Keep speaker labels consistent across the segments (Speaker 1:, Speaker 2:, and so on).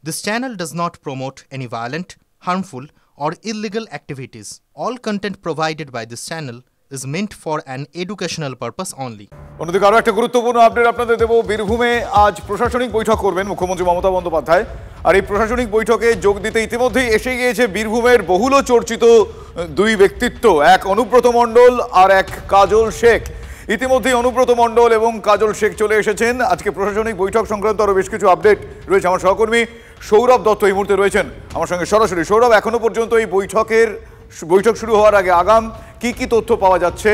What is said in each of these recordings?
Speaker 1: This channel does not promote any violent, harmful, or illegal activities. All content provided by this channel is meant for an educational purpose only.
Speaker 2: অন্যদিকে আরো একটা গুরুত্বপূর্ণ update আপনাদের দেব। বীরভূমে আজ প্রশাসনিক বৈঠক করবেন মুখ্যমন্ত্রী মমতা বন্দ্যোপাধ্যায়। আর এই প্রশাসনিক বৈঠকে যোগ দিতে ইতিমধ্যেই এসে গিয়েছে বীরভূমের বহুল চর্চিত দুই ব্যক্তিত্ব, এক অনুব্রত মণ্ডল আর এক কাজল শেখ। ইতিমধ্যেই অনুব্রত মণ্ডল এবং কাজল শেখ চলে এসেছেন। আজকে প্রশাসনিক বৈঠক সংক্রান্ত আরো বেশ কিছু আপডেট রয়েছে। আমার সহকর্মী সৌরভ দত্ত এই মুহূর্তে রয়েছেন আমার সঙ্গে সরাসরি। সৌরভ, এখনো পর্যন্ত এই বৈঠক শুরু হওয়ার আগে আগাম কি তথ্য পাওয়া যাচ্ছে?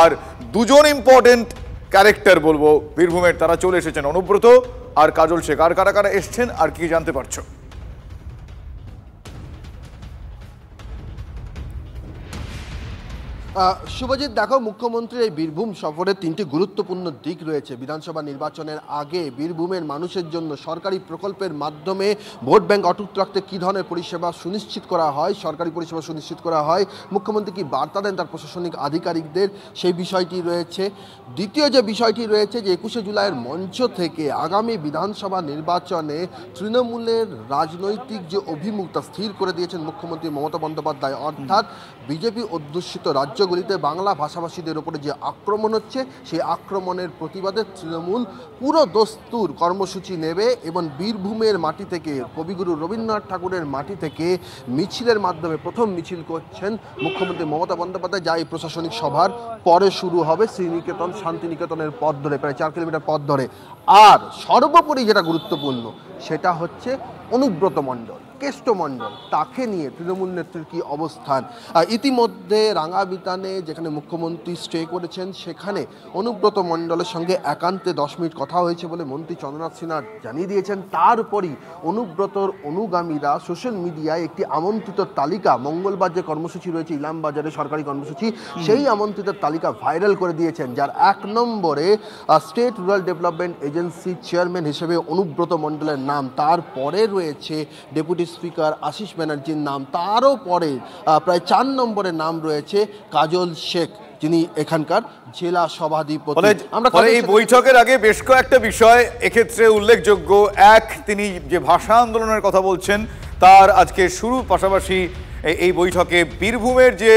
Speaker 2: আর দুজন ইম্পর্টেন্ট ক্যারেক্টার বলবো বীরভূমের, তারা চলে এসেছেন, অনুব্রত আর কাজল শেখ। আর কারা কারা এসছেন আর কি জানতে পারছো?
Speaker 3: শুভজিৎ, দেখো, মুখ্যমন্ত্রীর এই বীরভূম সফরের তিনটি গুরুত্বপূর্ণ দিক রয়েছে। বিধানসভা নির্বাচনের আগে বীরভূমের মানুষের জন্য সরকারি প্রকল্পের মাধ্যমে ভোট ব্যাংক অটুট রাখতে কী ধরনের পরিষেবা সুনিশ্চিত করা হয়, সরকারি পরিষেবা সুনিশ্চিত করা হয়, মুখ্যমন্ত্রী কি বার্তা দেন তার প্রশাসনিক আধিকারিকদের, সেই বিষয়টি রয়েছে। দ্বিতীয় যে বিষয়টি রয়েছে যে 21শে জুলাইয়ের মঞ্চ থেকে আগামী বিধানসভা নির্বাচনে তৃণমূলের রাজনৈতিক যে অভিমুখতা স্থির করে দিয়েছেন মুখ্যমন্ত্রী মমতা বন্দ্যোপাধ্যায়, অর্থাৎ বিজেপি অধ্যুষিত রাজ্যগুলিতে বাংলা ভাষাভাষীদের উপরে যে আক্রমণ হচ্ছে সেই আক্রমণের প্রতিবাদে তৃণমূল পুরো দস্তুর কর্মসূচি নেবে এবং বীরভূমের মাটি থেকে, কবিগুরু রবীন্দ্রনাথ ঠাকুরের মাটি থেকে মিছিলের মাধ্যমে প্রথম মিছিল করছেন মুখ্যমন্ত্রী মমতা বন্দ্যোপাধ্যায়, যা এই প্রশাসনিক সভার পরে শুরু হবে শ্রীনিকেতন শান্তিনিকেতনের পথ ধরে, প্রায় 4 কিলোমিটার পথ ধরে। আর সর্বোপরি যেটা গুরুত্বপূর্ণ সেটা হচ্ছে অনুব্রত মণ্ডল, কেষ্টমণ্ডল, তাকে নিয়ে তৃণমূল নেত্রীর কী অবস্থান। ইতিমধ্যে রাঙাবিতানে যেখানে মুখ্যমন্ত্রী স্টে করেছেন সেখানে অনুব্রত মণ্ডলের সঙ্গে একান্তে 10 মিনিট কথা হয়েছে বলে মন্ত্রী চন্দ্রনাথ সিনহা জানিয়ে দিয়েছেন। তারপরই অনুব্রতর অনুগামীরা সোশ্যাল মিডিয়ায় একটি আমন্ত্রিত তালিকা, মঙ্গলবার যে কর্মসূচি রয়েছে ইলামবাজারে সরকারি কর্মসূচি, সেই আমন্ত্রিত তালিকা ভাইরাল করে দিয়েছেন, যার 1 নম্বরে state rural development agency chairman হিসেবে অনুব্রত মণ্ডলের নাম। তারপরে রয়েছে ডেপুটি স্পিকার আশিস ব্যানার্জির নাম। তারও পরে প্রায় 4 নম্বরে নাম রয়েছে কাজল শেখ, যিনি এখানকার জেলা সভাধিপতি।
Speaker 2: আমরা এই বৈঠকের আগে বেশ কয়েকটা বিষয় এক্ষেত্রে উল্লেখযোগ্য। এক, তিনি যে ভাষা আন্দোলনের কথা বলছেন তার আজকে শুরু, পাশাপাশি এই বৈঠকে বীরভূমের যে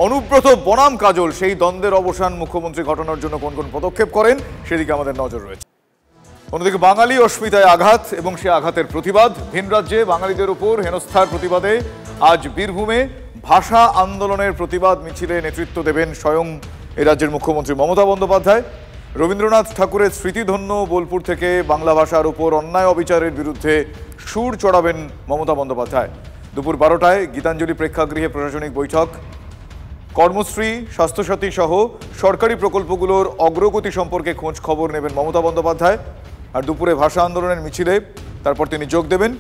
Speaker 2: অনুব্রত বনাম কাজল সেই দ্বন্দ্বের অবসান মুখ্যমন্ত্রী ঘটানোর জন্য কোন কোন পদক্ষেপ করেন সেদিকে আমাদের নজর রয়েছে। অন্যদিকে বাঙালি অস্মিতায় আঘাত এবং সে আঘাতের প্রতিবাদ, ভিন রাজ্যে বাঙালিদের উপর হেনস্থার প্রতিবাদে আজ বীরভূমে ভাষা আন্দোলনের প্রতিবাদ মিছিলে নেতৃত্ব দেবেন স্বয়ং এ রাজ্যের মুখ্যমন্ত্রী মমতা বন্দ্যোপাধ্যায়। রবীন্দ্রনাথ ঠাকুরের স্মৃতিধন্য বোলপুর থেকে বাংলা ভাষার উপর অন্যায় অবিচারের বিরুদ্ধে সুর চড়াবেন মমতা বন্দ্যোপাধ্যায়। দুপুর 12টায় গীতাঞ্জলি প্রেক্ষাগৃহে প্রশাসনিক বৈঠক, কর্মশ্রী, স্বাস্থ্যসাথী সহ সরকারি প্রকল্পগুলোর অগ্রগতি সম্পর্কে খোঁজ খবর নেবেন মমতা বন্দ্যোপাধ্যায়। আর দুপুরে ভাষা আন্দোলনের মিছিলে তারপর তিনি যোগ দেবেন।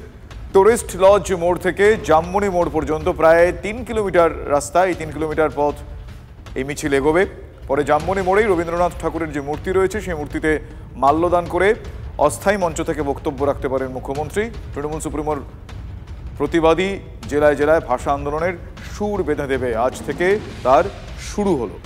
Speaker 2: টুরিস্ট লজ মোড় থেকে জামমনি মোড় পর্যন্ত প্রায় 3 কিলোমিটার রাস্তা, এই 3 কিলোমিটার পথ এই মিছিল এগোবে। পরে জামমনি মোড়েই রবীন্দ্রনাথ ঠাকুরের যে মূর্তি রয়েছে সেই মূর্তিতে মাল্যদান করে অস্থায়ী মঞ্চ থেকে বক্তব্য রাখতে পারেন মুখ্যমন্ত্রী। তৃণমূল সুপ্রিমোর প্রতিবাদী জেলায় জেলায় ভাষা আন্দোলনের সুর বেঁধে দেবে, আজ থেকে তার শুরু হলো।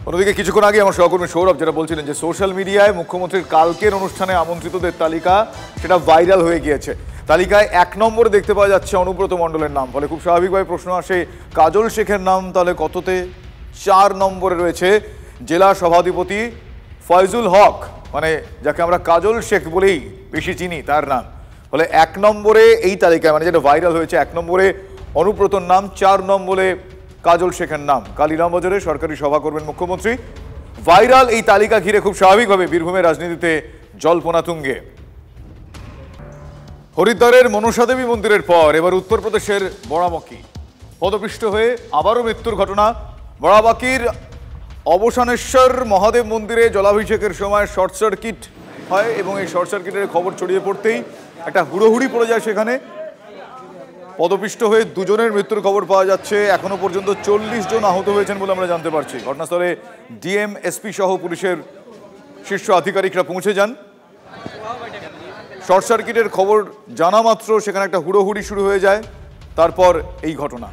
Speaker 2: অন্যদিকে কিছুক্ষণ আগে আমার সহকর্মী সৌরভ যেটা বলছিলেন যে সোশ্যাল মিডিয়ায় মুখ্যমন্ত্রীর কালকের অনুষ্ঠানে আমন্ত্রিতদের তালিকা সেটা ভাইরাল হয়ে গিয়েছে। তালিকায় 1 নম্বরে দেখতে পাওয়া যাচ্ছে অনুব্রত মণ্ডলের নাম। ফলে খুব স্বাভাবিকভাবে প্রশ্ন আসে কাজল শেখের নাম তাহলে কততে? 4 নম্বরে রয়েছে জেলা সভাধিপতি ফয়জুল হক, মানে যাকে আমরা কাজল শেখ বলেই বেশি চিনি, তার নাম। ফলে 1 নম্বরে এই তালিকায়, মানে যেটা ভাইরাল হয়েছে, 1 নম্বরে অনুব্রতর নাম, 4 নম্বরে কাজল শেখের নাম। কাল ইলামবাজারে সরকারি সভা করবেন মুখ্যমন্ত্রী। ভাইরাল এই তালিকা ঘিরে খুব স্বাভাবিকভাবে বীরভূমের রাজনীতিতে জল্পনা তুঙ্গে। হরিদ্বারের মনসা দেবী মন্দিরের পর এবার উত্তরপ্রদেশের বড়াবাঁকি পদপৃষ্ট হয়ে আবারও মৃত্যুর ঘটনা। বড়াবাঁকির অবসানেশ্বর মহাদেব মন্দিরে জলাভিষেকের সময় শর্ট সার্কিট হয় এবং এই শর্ট সার্কিটের খবর ছড়িয়ে পড়তেই একটা হুড়োহুড়ি পড়ে যায় সেখানে। পদপিষ্ট হয়ে 2 জনের মৃত্যুর খবর পাওয়া যাচ্ছে। এখনো পর্যন্ত 40 জন আহত হয়েছেন বলে আমরা জানতে পারছি। ঘটনাস্থলে ডিএম, এসপি সহ পুলিশের শীর্ষ আধিকারিকরা পৌঁছে যান। শর্ট সার্কিটের খবর জানা মাত্র সেখানে একটা হুড়োহুড়ি শুরু হয়ে যায়, তারপর এই ঘটনা।